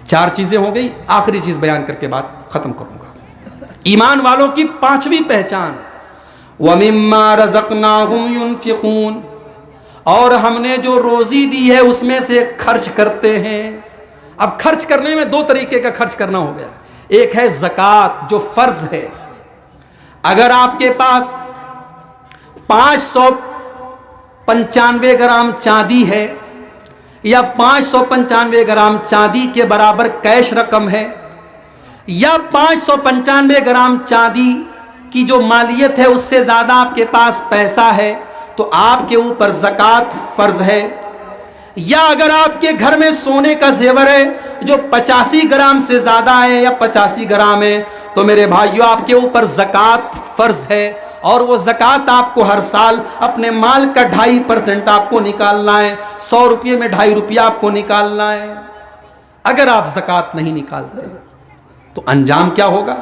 4 چیزیں ہو گئی. آخری چیز بیان کر کے بات ختم کروں گا. ایمان والوں کی 5ویں پہچان وَمِمَّا رَزَقْنَاهُمْ يُنْفِقُونَ, اور ہم نے جو روزی دی ہے اس میں سے خرچ کرتے ہیں. اب خرچ کرنے میں 2 طریقے کا خرچ کرنا ہو گیا. ایک ہے زکوٰۃ جو فرض ہے. اگر آپ کے پاس 595 گرام چاندی ہے یا 595 گرام چاندی کے برابر کیش رقم ہے یا 595 گرام چاندی کی جو مالیت ہے اس سے زیادہ آپ کے پاس پیسہ ہے, تو آپ کے اوپر زکوٰۃ فرض ہے. یا اگر آپ کے گھر میں سونے کا زیور ہے جو 85 گرام سے زیادہ ہے یا 85 گرام ہے, تو میرے بھائیو آپ کے اوپر زکوٰۃ فرض ہے. اور وہ زکوٰۃ آپ کو ہر سال اپنے مال کا 2.5% آپ کو نکالنا ہے. 100 روپے میں 2.5 روپیہ آپ کو نکالنا ہے. اگر آپ زکوٰۃ نہیں نکالتے تو انجام کیا ہوگا؟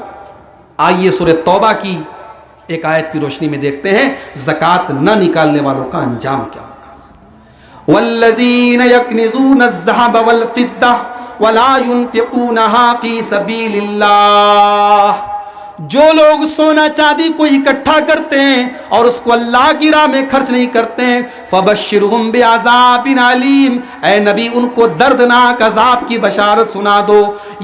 آئیے سورہ توبہ کی ایک آیت کی روشنی میں دیکھتے ہیں زکوٰۃ نہ نکالنے والوں کا انجام کیا ہوگا. وَالَّذِينَ يَكْنِزُونَ الذَّهَبَ وَالْفِضَّةَ وَلَا يُنْفِقُونَهَا فِي سَبِيلِ اللَّهِ, جو لوگ سونا چاندی کو اکٹھا کرتے ہیں اور اس کو اللہ کی راہ میں خرچ نہیں کرتے ہیں, فَبَشِّرْهُمْ بِعَذَابٍ عَلِيمٍ, اے نبی ان کو دردناک عذاب کی بشارت سنا دو.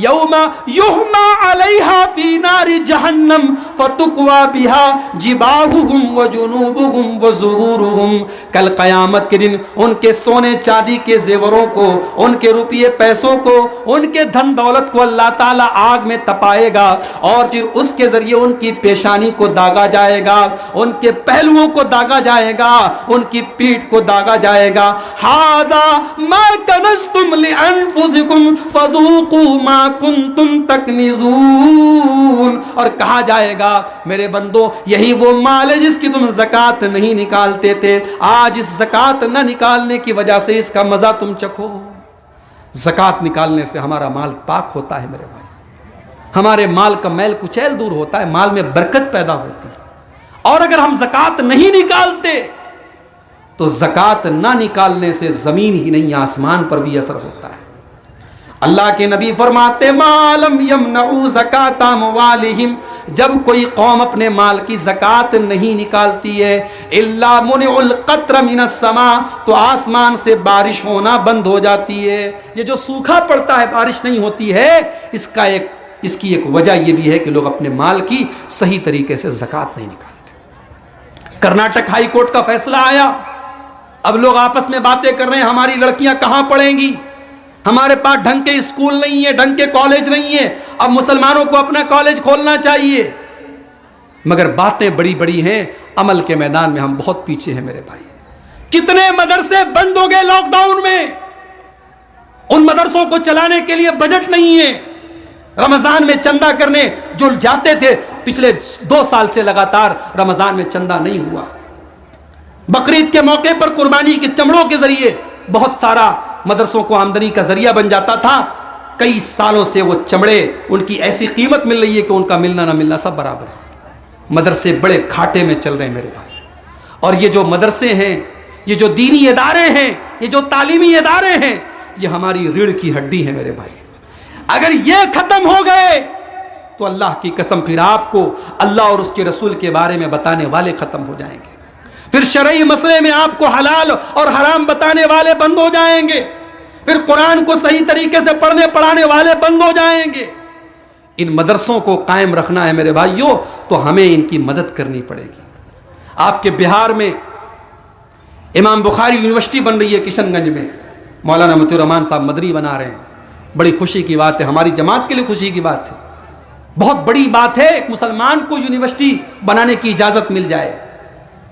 یوم یحمى علیہا فی نار جہنم فتکوی بہا جباہہم وجنوبہم وظہورہم, کل قیامت کے دن ان کے سونے چاندی کے زیوروں کو, ان کے روپیے پیسوں کو, ان کے دھن دولت کو اللہ تعالیٰ آگ میں تپائے گا اور پھر اس کے ذریعے ان کی پیشانی کو داغا جائے گا, ان کے پہلوؤں کو داغا جائے گا, ان کی پیٹھ کو داغا جائے گا. ھذا ما کنزتم لانفسکم فذوقوا ما کنتم تکنزون, اور کہا جائے گا میرے بندو یہی وہ مال ہے جس کی تم زکوٰۃ نہیں نکالتے تھے, آج اس زکوٰۃ نہ نکالنے کی وجہ سے اس کا مزہ تم چکھو. زکوٰۃ نکالنے سے ہمارا مال پاک ہوتا ہے میرے بھائی, ہمارے مال کا میل کچیل دور ہوتا ہے, مال میں برکت پیدا ہوتی ہے. اور اگر ہم زکوٰۃ نہیں نکالتے تو زکوٰۃ نہ نکالنے سے زمین ہی نہیں آسمان پر بھی اثر ہوتا ہے. اللہ کے نبی فرماتے ما لم یمنعوا زکاۃ اموالہم, جب کوئی قوم اپنے مال کی زکوٰۃ نہیں نکالتی ہے, الا منع القطر من السماء, تو آسمان سے بارش ہونا بند ہو جاتی ہے. یہ جو سوکھا پڑتا ہے, بارش نہیں ہوتی ہے, اس کی ایک وجہ یہ بھی ہے کہ لوگ اپنے مال کی صحیح طریقے سے زکوٰۃ نہیں نکالتے. کرناٹک ہائی کورٹ کا فیصلہ آیا, اب لوگ آپس میں باتیں کر رہے ہیں ہماری لڑکیاں کہاں پڑھیں گی, ہمارے پاس ڈھنگ کے اسکول نہیں ہے, ڈھنگ کے کالج نہیں ہے, اب مسلمانوں کو اپنا کالج کھولنا چاہیے. مگر باتیں بڑی بڑی ہیں, عمل کے میدان میں ہم بہت پیچھے ہیں میرے بھائی. کتنے مدرسے بند ہو گئے لاک ڈاؤن میں, ان مدرسوں کو چلانے کے لیے بجٹ نہیں ہے. رمضان میں چندہ کرنے جو جاتے تھے, پچھلے 2 سال سے لگاتار رمضان میں چندہ نہیں ہوا. بقرعید کے موقع پر قربانی کے چمڑوں کے ذریعے بہت سارا مدرسوں کو آمدنی کا ذریعہ بن جاتا تھا. کئی سالوں سے وہ چمڑے ان کی ایسی قیمت مل رہی ہے کہ ان کا ملنا نہ ملنا سب برابر ہے. مدرسے بڑے گھاٹے میں چل رہے ہیں میرے بھائی. اور یہ جو مدرسے ہیں, یہ جو دینی ادارے ہیں, یہ جو تعلیمی ادارے ہیں, یہ ہماری ریڑھ کی ہڈی ہے میرے بھائی. اگر یہ ختم ہو گئے تو اللہ کی قسم پھر آپ کو اللہ اور اس کے رسول کے بارے میں بتانے والے ختم ہو جائیں گے. پھر شرعی مسئلے میں آپ کو حلال اور حرام بتانے والے بند ہو جائیں گے. پھر قرآن کو صحیح طریقے سے پڑھنے پڑھانے والے بند ہو جائیں گے. ان مدرسوں کو قائم رکھنا ہے میرے بھائیوں, تو ہمیں ان کی مدد کرنی پڑے گی. آپ کے بہار میں امام بخاری یونیورسٹی بن رہی ہے کشن گنج میں, مولانا مطیع الرحمان صاحب مدری بنا رہے ہیں. بڑی خوشی کی بات ہے, ہماری جماعت کے لیے خوشی کی بات ہے. بہت بڑی بات ہے ایک مسلمان کو یونیورسٹی بنانے کی اجازت مل جائے.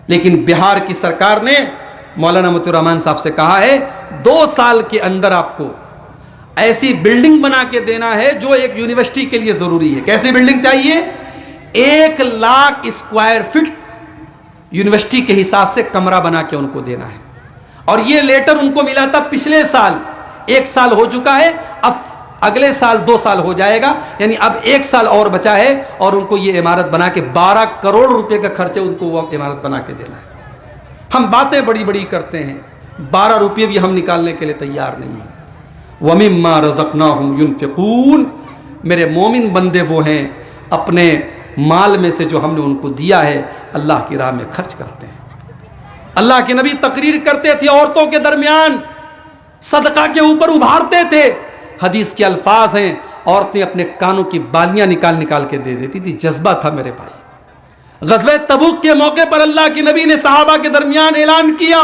لیکن بہار کی سرکار نے مولانا مطیع الرحمان صاحب سے کہا ہے 2 سال کے اندر آپ کو ایسی بلڈنگ بنا کے دینا ہے جو ایک یونیورسٹی کے لیے ضروری ہے. کیسی بلڈنگ چاہیے؟ 1 لاکھ اسکوائر فٹ یونیورسٹی کے حساب سے کمرہ بنا کے ان کو دینا ہے. اور یہ لیٹر ان کو ملا تھا پچھلے سال. 1 سال ہو چکا ہے, اب اگلے سال 2 سال ہو جائے گا, یعنی اب 1 سال اور بچا ہے, اور ان کو یہ عمارت بنا کے 12 کروڑ روپے کا خرچ ہے, ان کو وہ عمارت بنا کے دینا ہے. ہم باتیں بڑی بڑی کرتے ہیں, 12 روپے بھی ہم نکالنے کے لیے تیار نہیں ہیں. وَمِمَّا رَزَقْنَاهُمْ يُنْفِقُونَ، میرے مومن بندے وہ ہیں اپنے مال میں سے جو ہم نے ان کو دیا ہے اللہ کی راہ میں خرچ کرتے ہیں۔ اللہ کے نبی تقریر کرتے تھے عورتوں کے درمیان، صدقہ کے اوپر ابھارتے تھے۔ حدیث کے الفاظ ہیں، عورتیں اپنے کانوں کی بالیاں نکال کے دے دیتی تھی۔ جذبہ تھا میرے بھائی۔ غزوہ تبوک کے موقع پر اللہ کے نبی نے صحابہ کے درمیان اعلان کیا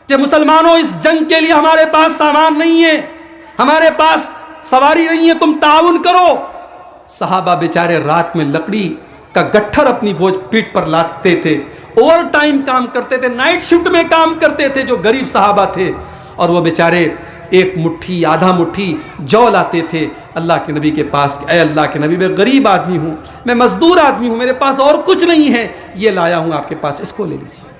کہ مسلمانوں، اس جنگ کے لیے ہمارے پاس سامان نہیں ہے، ہمارے پاس سواری نہیں ہے، تم تعاون کرو۔ صحابہ بیچارے رات میں لکڑی کا گٹھر اپنی بوجھ پیٹ پر لاتے تھے، اوور ٹائم کام کرتے تھے، نائٹ شفٹ میں کام کرتے تھے جو غریب صحابہ تھے، اور وہ بیچارے ایک مٹھی آدھا مٹھی جو لاتے تھے اللہ کے نبی کے پاس۔ اے اللہ کے نبی، میں غریب آدمی ہوں، میں مزدور آدمی ہوں، میرے پاس اور کچھ نہیں ہے، یہ لایا ہوں آپ کے پاس، اس کو لے لیجیے۔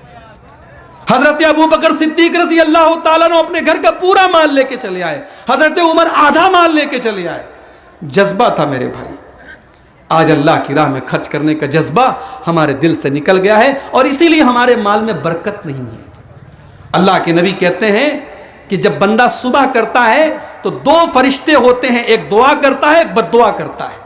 حضرت ابو بکر صدیق رضی اللہ تعالیٰ نے اپنے گھر کا پورا مال لے کے چلے آئے، حضرت عمر آدھا مال لے کے چلے آئے۔ جذبہ تھا میرے بھائی۔ آج اللہ کی راہ میں خرچ کرنے کا جذبہ ہمارے دل سے نکل گیا ہے، اور اسی لیے ہمارے مال میں برکت نہیں ہے۔ اللہ کے نبی کہتے ہیں کہ جب بندہ صبح کرتا ہے تو دو فرشتے ہوتے ہیں، ایک دعا کرتا ہے، ایک بد دعا کرتا ہے۔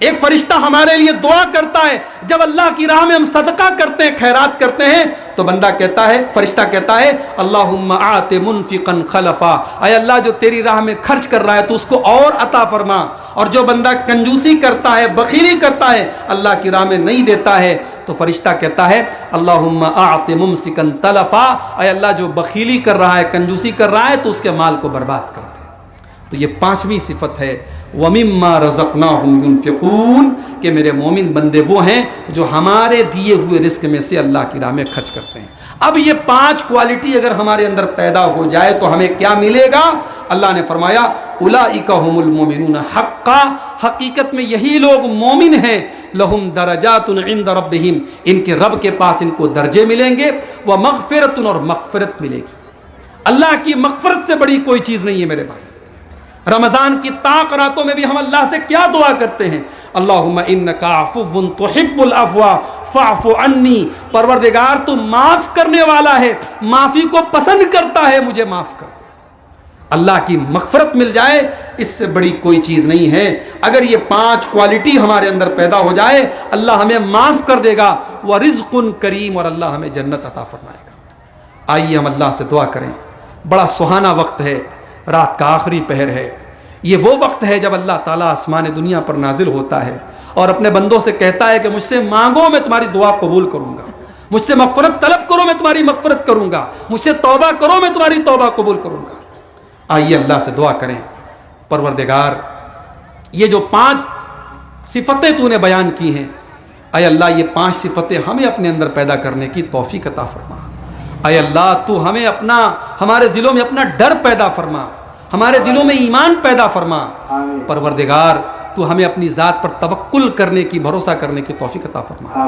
ایک فرشتہ ہمارے لیے دعا کرتا ہے، جب اللہ کی راہ میں ہم صدقہ کرتے ہیں، خیرات کرتے ہیں، تو بندہ کہتا ہے، فرشتہ کہتا ہے، اللہم آت منفقا خلفا، اے اللہ جو تیری راہ میں خرچ کر رہا ہے تو اس کو اور عطا فرما، اور جو بندہ کنجوسی کرتا ہے، بخیلی کرتا ہے، اللہ کی راہ میں نہیں دیتا ہے، تو فرشتہ کہتا ہے اللہم آت ممسکا تلفا، اے اللہ جو بخیلی کر رہا ہے، کنجوسی کر رہا ہے تو اس کے مال کو برباد کر دے۔ تو یہ پانچویں صفت ہے وَمِمَّا رَزَقْنَاهُمْ يُنْفِقُونَ، کہ میرے مومن بندے وہ ہیں جو ہمارے دیے ہوئے رزق میں سے اللہ کی راہ میں خرچ کرتے ہیں۔ اب یہ پانچ کوالٹی اگر ہمارے اندر پیدا ہو جائے تو ہمیں کیا ملے گا؟ اللہ نے فرمایا اولئک هم المؤمنون حقا، حقیقت میں یہی لوگ مومن ہیں، لہم درجات عند ربہم، ان کے رب کے پاس ان کو درجے ملیں گے، ومغفرۃ، اور مغفرت ملے گی۔ اللہ کی مغفرت سے بڑی کوئی چیز نہیں ہے میرے بھائی۔ رمضان کی طاق راتوں میں بھی ہم اللہ سے کیا دعا کرتے ہیں؟ اللہم انکا عفو تحب العفو فاعف عنی، پروردگار تو معاف کرنے والا ہے، معافی کو پسند کرتا ہے، مجھے معاف کر دے۔ اللہ کی مغفرت مل جائے، اس سے بڑی کوئی چیز نہیں ہے۔ اگر یہ پانچ کوالٹی ہمارے اندر پیدا ہو جائے، اللہ ہمیں معاف کر دے گا، ورزق کریم، اور اللہ ہمیں جنت عطا فرمائے گا۔ آئیے ہم اللہ سے دعا کریں۔ بڑا سہانا وقت ہے، رات کا آخری پہر ہے، یہ وہ وقت ہے جب اللہ تعالیٰ آسمان دنیا پر نازل ہوتا ہے اور اپنے بندوں سے کہتا ہے کہ مجھ سے مانگو، میں تمہاری دعا قبول کروں گا، مجھ سے مغفرت طلب کرو، میں تمہاری مغفرت کروں گا، مجھ سے توبہ کرو، میں تمہاری توبہ قبول کروں گا۔ آئیے اللہ سے دعا کریں، پروردگار یہ جو پانچ صفتیں تو نے بیان کی ہیں، اے اللہ یہ پانچ صفتیں ہمیں اپنے اندر پیدا کرنے کی توفیق عطا فرما۔ اے اللہ تو ہمیں ہمارے دلوں میں اپنا ڈر پیدا فرما، ہمارے دلوں میں ایمان پیدا فرما۔ پروردگار تو ہمیں اپنی ذات پر توکل کرنے کی، بھروسہ کرنے کی توفیق عطا فرما۔